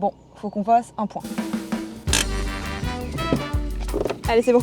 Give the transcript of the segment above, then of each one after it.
Bon, faut qu'on fasse un point. Allez, c'est bon.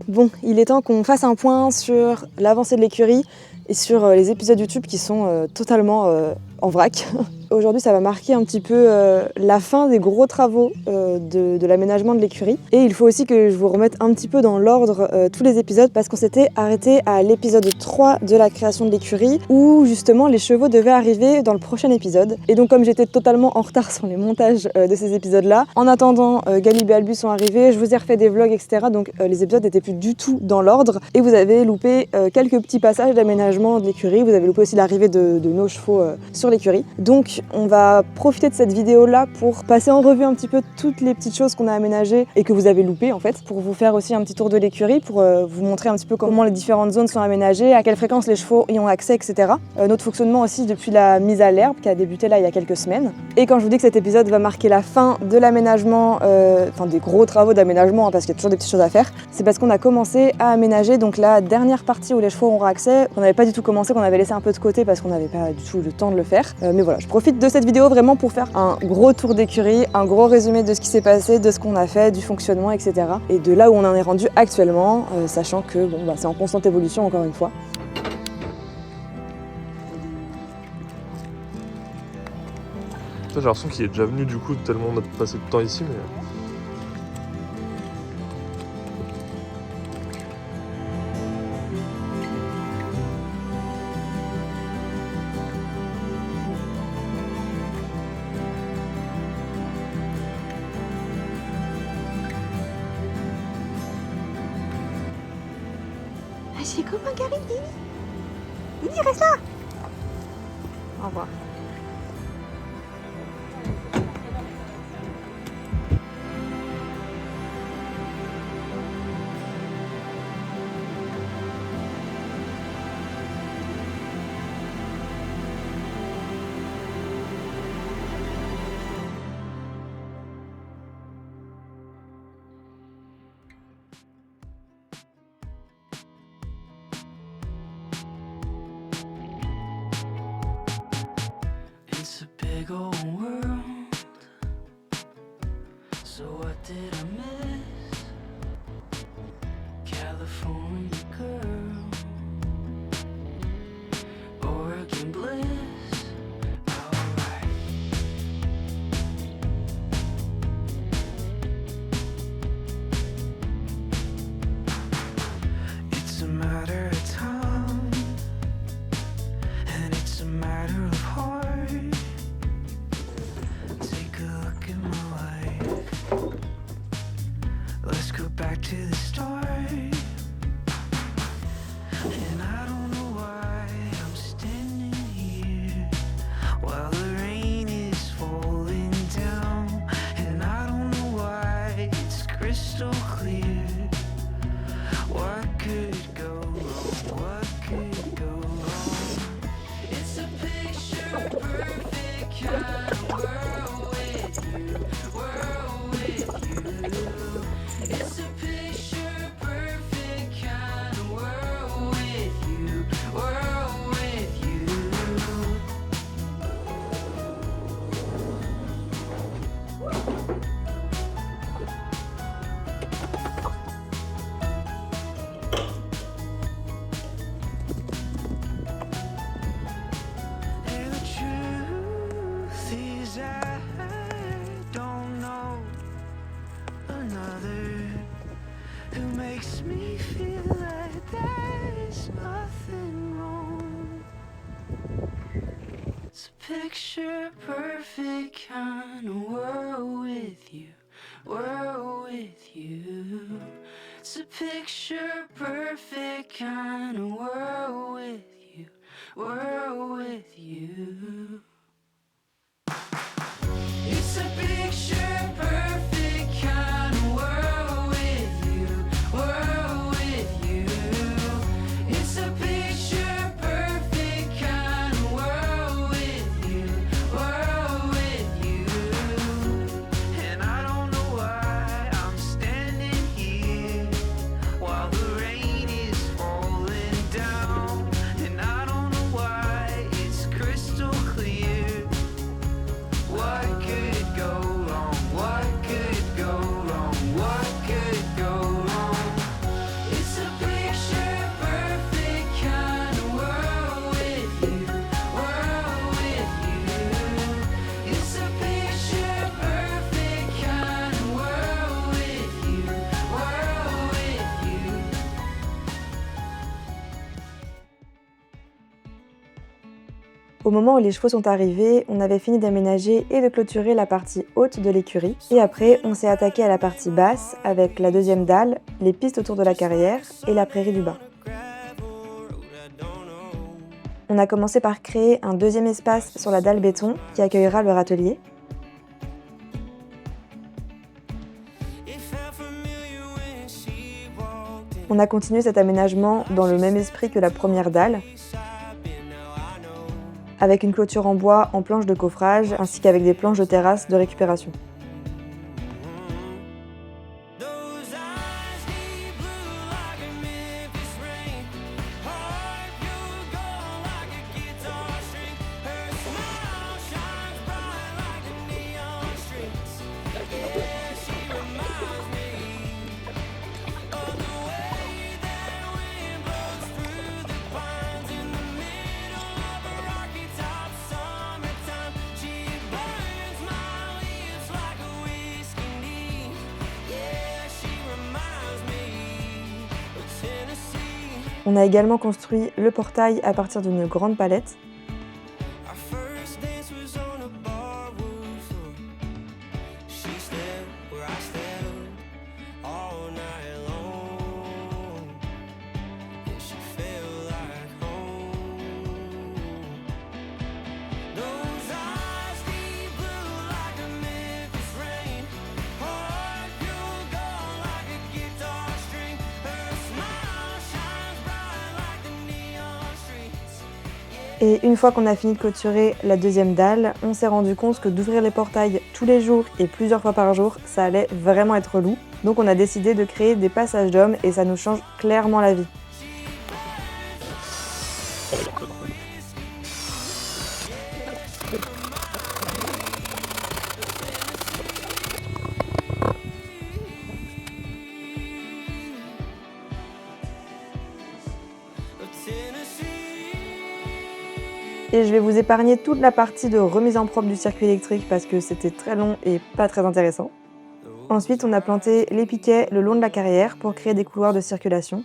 Bon, il est temps qu'on fasse un point sur l'avancée de l'écurie et sur les épisodes YouTube qui sont totalement en vrac. Aujourd'hui, ça va marquer un petit peu la fin des gros travaux de l'aménagement de l'écurie. Et il faut aussi que je vous remette un petit peu dans l'ordre tous les épisodes parce qu'on s'était arrêté à l'épisode 3 de la création de l'écurie où justement les chevaux devaient arriver dans le prochain épisode. Et donc comme j'étais totalement en retard sur les montages de ces épisodes-là, en attendant Galib et Albus sont arrivés, je vous ai refait des vlogs, etc. Donc les épisodes n'étaient plus du tout dans l'ordre et vous avez loupé quelques petits passages d'aménagement de l'écurie. Vous avez loupé aussi l'arrivée de nos chevaux sur l'écurie. Donc on va profiter de cette vidéo là pour passer en revue un petit peu toutes les petites choses qu'on a aménagées et que vous avez loupées en fait, pour vous faire aussi un petit tour de l'écurie, pour vous montrer un petit peu comment les différentes zones sont aménagées, à quelle fréquence les chevaux y ont accès, etc. Notre fonctionnement aussi depuis la mise à l'herbe qui a débuté là il y a quelques semaines. Et quand je vous dis que cet épisode va marquer la fin de l'aménagement, enfin des gros travaux d'aménagement hein, parce qu'il y a toujours des petites choses à faire, c'est parce qu'on a commencé à aménager donc la dernière partie où les chevaux auront accès. On n'avait pas du tout commencé, qu'on avait laissé un peu de côté parce qu'on n'avait pas du tout le temps de le faire. Mais voilà, je profite de cette vidéo vraiment pour faire un gros tour d'écurie, un gros résumé de ce qui s'est passé, de ce qu'on a fait, du fonctionnement, etc. Et de là où on en est rendu actuellement, sachant que bon, c'est en constante évolution encore une fois. J'ai l'impression qu'il est déjà venu du coup tellement on a passé de temps ici mais... Ah, j'ai les copains qui arrivent, Dini. Dini, reste là. Au revoir. It's a big old world. So what did I miss? California girl, Oregon bliss. Alright. It's a matter of time, and it's a matter of heart. Let's go back to the start. And I don't know why I'm standing here while the rain is falling down. And I don't know why it's crystal clear. What could go wrong? What could go wrong? It's a picture perfect kind of world with you. World with you. It's a picture perfect kind of world with you, world with you. And the truth is I don't know another who makes me feel like there's nothing wrong. It's a picture perfect kind of world with you, world with you. It's a picture perfect kind of world with you, world with you. Au moment où les chevaux sont arrivés, on avait fini d'aménager et de clôturer la partie haute de l'écurie. Et après, on s'est attaqué à la partie basse avec la deuxième dalle, les pistes autour de la carrière et la prairie du bas. On a commencé par créer un deuxième espace sur la dalle béton qui accueillera le râtelier. On a continué cet aménagement dans le même esprit que la première dalle, avec une clôture en bois en planches de coffrage ainsi qu'avec des planches de terrasse de récupération. On a également construit le portail à partir d'une grande palette. Et une fois qu'on a fini de clôturer la deuxième dalle, on s'est rendu compte que d'ouvrir les portails tous les jours et plusieurs fois par jour, ça allait vraiment être relou. Donc on a décidé de créer des passages d'hommes et ça nous change clairement la vie. Et je vais vous épargner toute la partie de remise en propre du circuit électrique parce que c'était très long et pas très intéressant. Ensuite, on a planté les piquets le long de la carrière pour créer des couloirs de circulation.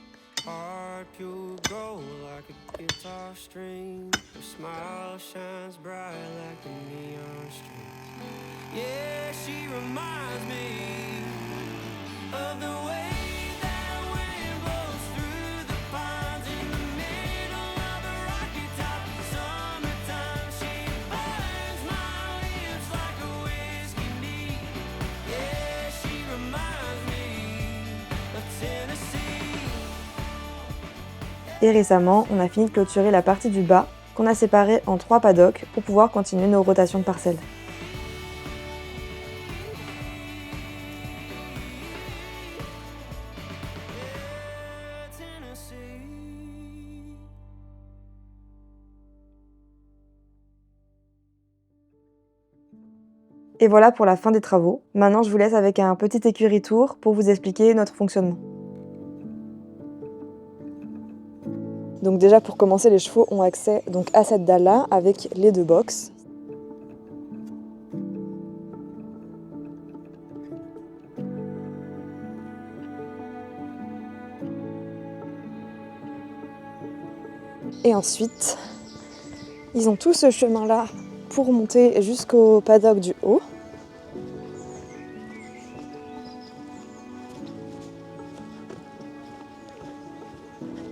Et récemment, on a fini de clôturer la partie du bas qu'on a séparée en 3 paddocks pour pouvoir continuer nos rotations de parcelles. Et voilà pour la fin des travaux. Maintenant, je vous laisse avec un petit écurie tour pour vous expliquer notre fonctionnement. Donc déjà pour commencer, les chevaux ont accès donc à cette dalle-là avec les 2 box. Et ensuite, ils ont tout ce chemin-là pour monter jusqu'au paddock du haut.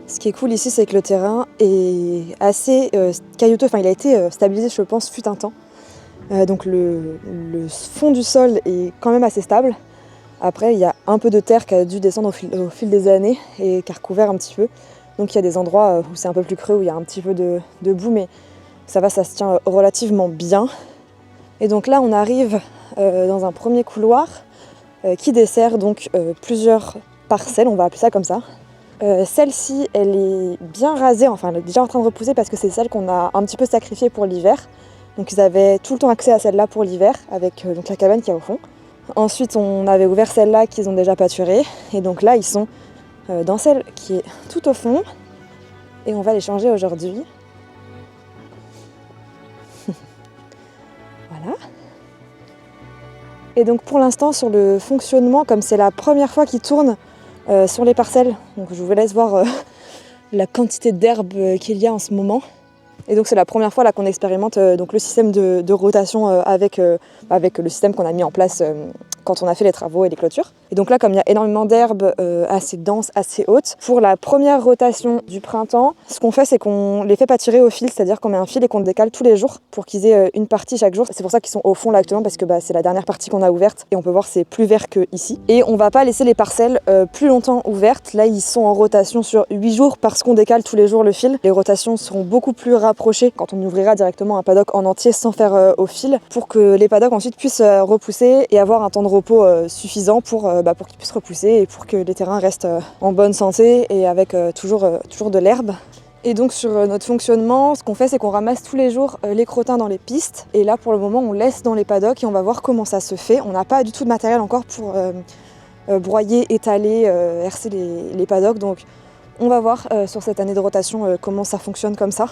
Ce qui est cool ici, c'est que le terrain est assez caillouteux. Enfin, il a été stabilisé, je pense, fut un temps. Donc le fond du sol est quand même assez stable. Après, il y a un peu de terre qui a dû descendre au fil des années et qui a recouvert un petit peu. Donc il y a des endroits où c'est un peu plus creux, où il y a un petit peu de boue, mais ça va, ça se tient relativement bien. Et donc là, on arrive dans un premier couloir qui dessert donc plusieurs parcelles, on va appeler ça comme ça. Celle-ci, elle est bien rasée, enfin elle est déjà en train de repousser parce que c'est celle qu'on a un petit peu sacrifiée pour l'hiver. Donc ils avaient tout le temps accès à celle-là pour l'hiver, avec donc la cabane qui est au fond. Ensuite, on avait ouvert celle-là qu'ils ont déjà pâturée. Et donc là, ils sont dans celle qui est tout au fond. Et on va les changer aujourd'hui. Voilà. Et donc pour l'instant, sur le fonctionnement, comme c'est la première fois qu'ils tournent sur les parcelles, donc je vous laisse voir la quantité d'herbe qu'il y a en ce moment. Et donc c'est la première fois là qu'on expérimente donc le système de rotation avec le système qu'on a mis en place quand on a fait les travaux et les clôtures. Et donc là, comme il y a énormément d'herbes assez denses, assez hautes, pour la première rotation du printemps, ce qu'on fait, c'est qu'on les fait pâturer au fil, c'est-à-dire qu'on met un fil et qu'on décale tous les jours pour qu'ils aient une partie chaque jour. C'est pour ça qu'ils sont au fond là actuellement, parce que c'est la dernière partie qu'on a ouverte et on peut voir c'est plus vert que ici. Et on va pas laisser les parcelles plus longtemps ouvertes. Là, ils sont en rotation sur 8 jours parce qu'on décale tous les jours le fil. Les rotations seront beaucoup plus rapprochées quand on ouvrira directement un paddock en entier sans faire au fil, pour que les paddocks ensuite puissent repousser et avoir un temps de repos suffisant pour qu'ils puissent repousser et pour que les terrains restent en bonne santé et avec toujours de l'herbe. Et donc sur notre fonctionnement, ce qu'on fait, c'est qu'on ramasse tous les jours les crottins dans les pistes. Et là, pour le moment, on laisse dans les paddocks et on va voir comment ça se fait. On n'a pas du tout de matériel encore pour broyer, étaler, herser les paddocks. Donc on va voir sur cette année de rotation comment ça fonctionne comme ça.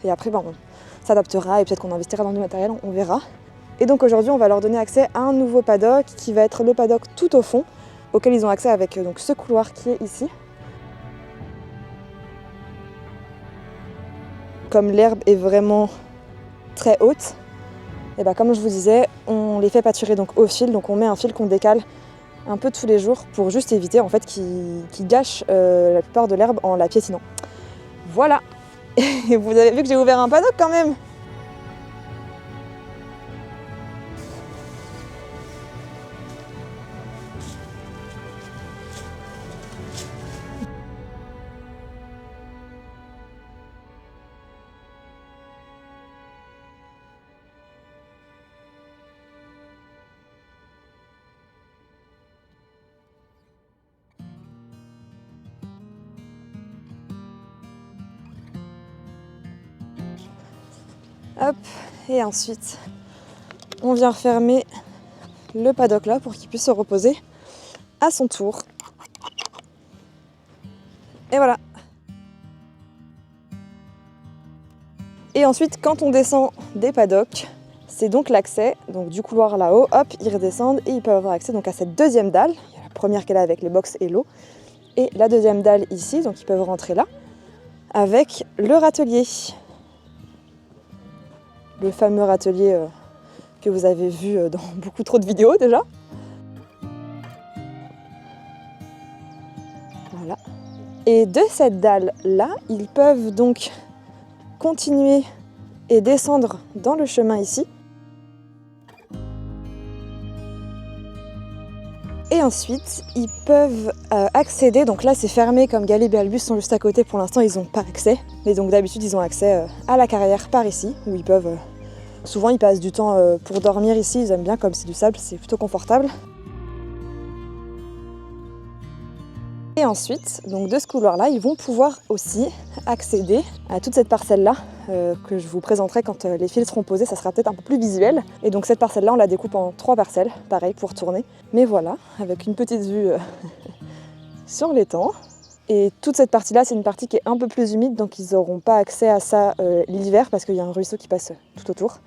Et après, on s'adaptera et peut-être qu'on investira dans du matériel, on verra. Et donc aujourd'hui, on va leur donner accès à un nouveau paddock qui va être le paddock tout au fond, auquel ils ont accès avec donc, ce couloir qui est ici. Comme l'herbe est vraiment très haute, et comme je vous disais, on les fait pâturer donc au fil, donc on met un fil qu'on décale un peu tous les jours pour juste éviter en fait qu'ils gâchent la plupart de l'herbe en la piétinant. Voilà. Et vous avez vu que j'ai ouvert un paddock quand même. Hop, et ensuite on vient refermer le paddock là pour qu'il puisse se reposer à son tour. Et voilà. Et ensuite, quand on descend des paddocks, c'est donc l'accès donc du couloir là-haut. Hop, ils redescendent et ils peuvent avoir accès donc à cette deuxième dalle. Il y a la première qui est là avec les box et l'eau, et la deuxième dalle ici, donc ils peuvent rentrer là avec le râtelier. Le fameux râtelier que vous avez vu dans beaucoup trop de vidéos déjà. Voilà. Et de cette dalle-là, ils peuvent donc continuer et descendre dans le chemin ici. Et ensuite, ils peuvent accéder, donc là c'est fermé comme Galib et Albus sont juste à côté, pour l'instant ils n'ont pas accès. Mais donc d'habitude ils ont accès à la carrière par ici, où ils peuvent... souvent ils passent du temps pour dormir ici, ils aiment bien comme c'est du sable, c'est plutôt confortable. Et ensuite, donc de ce couloir-là, ils vont pouvoir aussi accéder à toute cette parcelle-là que je vous présenterai quand les fils seront posés, ça sera peut-être un peu plus visuel. Et donc cette parcelle-là, on la découpe en 3 parcelles, pareil pour tourner. Mais voilà, avec une petite vue sur l'étang. Et toute cette partie-là, c'est une partie qui est un peu plus humide, donc ils n'auront pas accès à ça l'hiver parce qu'il y a un ruisseau qui passe tout autour.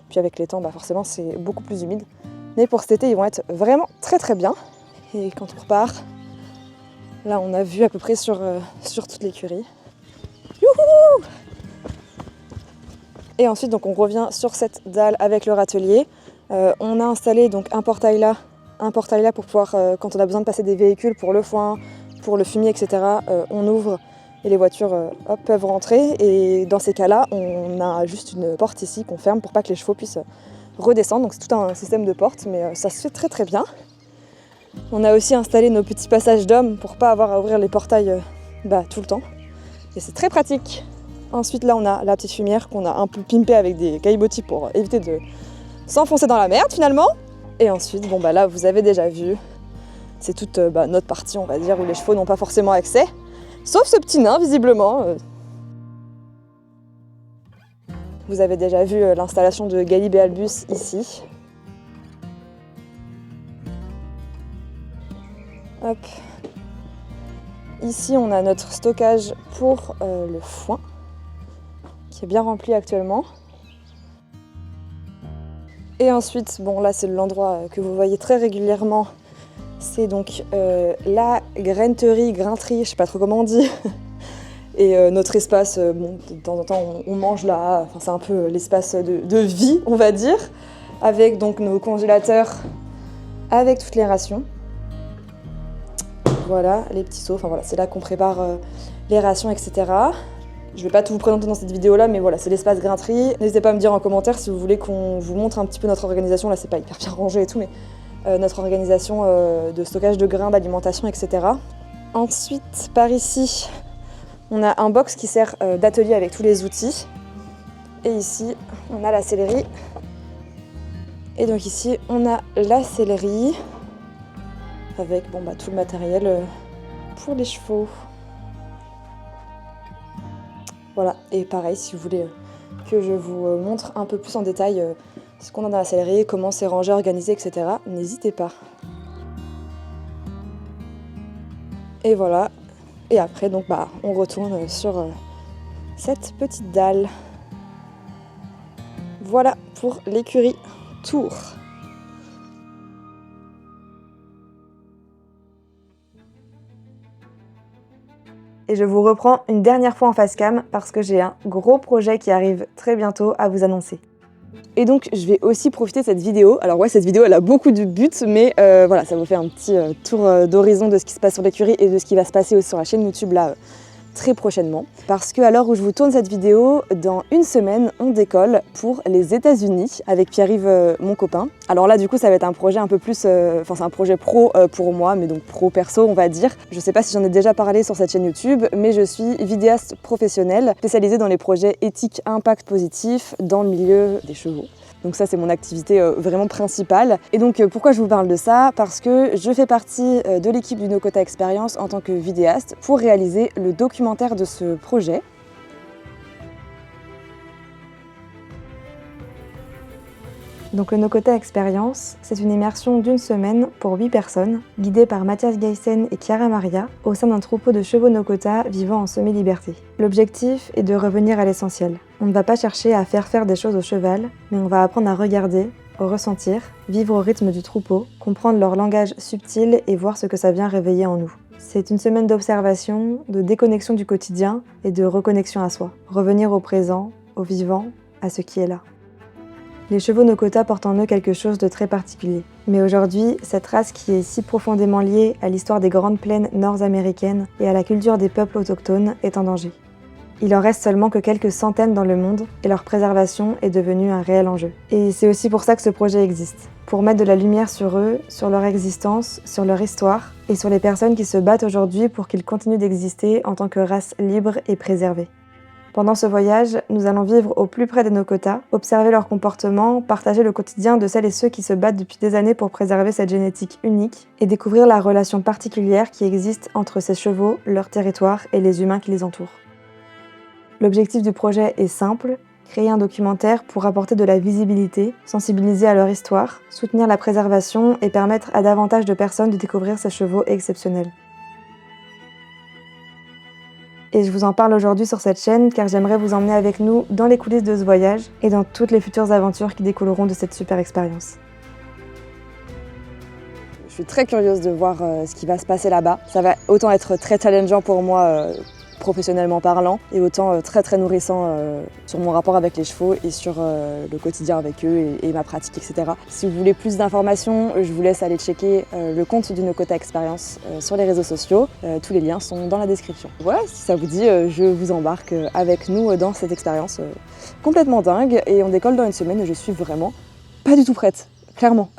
Puis avec l'étang, forcément, c'est beaucoup plus humide. Mais pour cet été, ils vont être vraiment très très bien. Et quand on repart, là, on a vu à peu près sur toute l'écurie. Youhou! Et ensuite, donc, on revient sur cette dalle avec le râtelier. On a installé donc un portail là pour pouvoir, quand on a besoin de passer des véhicules pour le foin, pour le fumier, etc., on ouvre et les voitures peuvent rentrer. Et dans ces cas-là, on a juste une porte ici qu'on ferme pour pas que les chevaux puissent redescendre. Donc c'est tout un système de portes, mais ça se fait très très bien. On a aussi installé nos petits passages d'hommes pour pas avoir à ouvrir les portails tout le temps. Et c'est très pratique. Ensuite là on a la petite fumière qu'on a un peu pimpée avec des caillebotis pour éviter de s'enfoncer dans la merde finalement. Et ensuite là vous avez déjà vu, c'est toute notre partie on va dire où les chevaux n'ont pas forcément accès. Sauf ce petit nain visiblement. Vous avez déjà vu l'installation de Galib et Albus ici. Hop. Ici on a notre stockage pour le foin qui est bien rempli actuellement. Et ensuite, là c'est l'endroit que vous voyez très régulièrement, c'est donc la grainerie, je sais pas trop comment on dit. Et notre espace, bon, de temps en temps on mange là, enfin, c'est un peu l'espace de vie, on va dire, avec donc nos congélateurs, avec toutes les rations. Voilà, les petits seaux, enfin voilà, c'est là qu'on prépare les rations, etc. Je vais pas tout vous présenter dans cette vidéo là, mais voilà, c'est l'espace grinterie. N'hésitez pas à me dire en commentaire si vous voulez qu'on vous montre un petit peu notre organisation. Là, c'est pas hyper bien rangé et tout, mais notre organisation de stockage de grains, d'alimentation, etc. Ensuite, par ici, on a un box qui sert d'atelier avec tous les outils. Et ici, on a la sellerie. Et donc ici, on a la sellerie avec bon, bah, tout le matériel pour les chevaux. Voilà, et pareil, si vous voulez que je vous montre un peu plus en détail ce qu'on a dans la sellerie, comment c'est rangé, organisé, etc., n'hésitez pas. Et voilà, et après, donc, bah, on retourne sur cette petite dalle. Voilà pour l'écurie Tour. Et je vous reprends une dernière fois en face cam parce que j'ai un gros projet qui arrive très bientôt à vous annoncer. Et donc je vais aussi profiter de cette vidéo. Alors ouais, cette vidéo elle a beaucoup de buts, mais voilà, ça vous fait un petit tour d'horizon de ce qui se passe sur l'écurie et de ce qui va se passer aussi sur la chaîne YouTube là très prochainement. Parce que à l'heure où je vous tourne cette vidéo, dans une semaine, on décolle pour les États-Unis avec Pierre-Yves, mon copain. Alors là, du coup, ça va être un projet un peu plus, enfin c'est un projet pro pour moi, mais donc pro perso, on va dire. Je sais pas si j'en ai déjà parlé sur cette chaîne YouTube, mais je suis vidéaste professionnelle spécialisée dans les projets éthiques à impact positif dans le milieu des chevaux. Donc ça, c'est mon activité vraiment principale. Et donc, pourquoi je vous parle de ça? Parce que je fais partie de l'équipe du NoCota Experience en tant que vidéaste pour réaliser le documentaire de ce projet. Donc le NoCota Experience, c'est une immersion d'une semaine pour 8 personnes, guidée par Mathias Geissen et Chiara Maria, au sein d'un troupeau de chevaux NoCota vivant en semi-liberté. L'objectif est de revenir à l'essentiel. On ne va pas chercher à faire des choses au cheval, mais on va apprendre à regarder, ressentir, vivre au rythme du troupeau, comprendre leur langage subtil et voir ce que ça vient réveiller en nous. C'est une semaine d'observation, de déconnexion du quotidien et de reconnexion à soi. Revenir au présent, au vivant, à ce qui est là. Les chevaux NoCota portent en eux quelque chose de très particulier. Mais aujourd'hui, cette race qui est si profondément liée à l'histoire des grandes plaines nord-américaines et à la culture des peuples autochtones est en danger. Il en reste seulement que quelques centaines dans le monde et leur préservation est devenue un réel enjeu. Et c'est aussi pour ça que ce projet existe. Pour mettre de la lumière sur eux, sur leur existence, sur leur histoire et sur les personnes qui se battent aujourd'hui pour qu'ils continuent d'exister en tant que race libre et préservée. Pendant ce voyage, nous allons vivre au plus près des NoCota, observer leur comportement, partager le quotidien de celles et ceux qui se battent depuis des années pour préserver cette génétique unique et découvrir la relation particulière qui existe entre ces chevaux, leur territoire et les humains qui les entourent. L'objectif du projet est simple, créer un documentaire pour apporter de la visibilité, sensibiliser à leur histoire, soutenir la préservation et permettre à davantage de personnes de découvrir ces chevaux exceptionnels. Et je vous en parle aujourd'hui sur cette chaîne car j'aimerais vous emmener avec nous dans les coulisses de ce voyage et dans toutes les futures aventures qui découleront de cette super expérience. Je suis très curieuse de voir ce qui va se passer là-bas. Ça va autant être très challengeant pour moi professionnellement parlant et autant très nourrissant sur mon rapport avec les chevaux et sur le quotidien avec eux et ma pratique, etc. Si vous voulez plus d'informations, je vous laisse aller checker le compte du NoCota Experience sur les réseaux sociaux. Tous les liens sont dans la description. Voilà, si ça vous dit, je vous embarque avec nous dans cette expérience complètement dingue et on décolle dans une semaine et je suis vraiment pas du tout prête, clairement.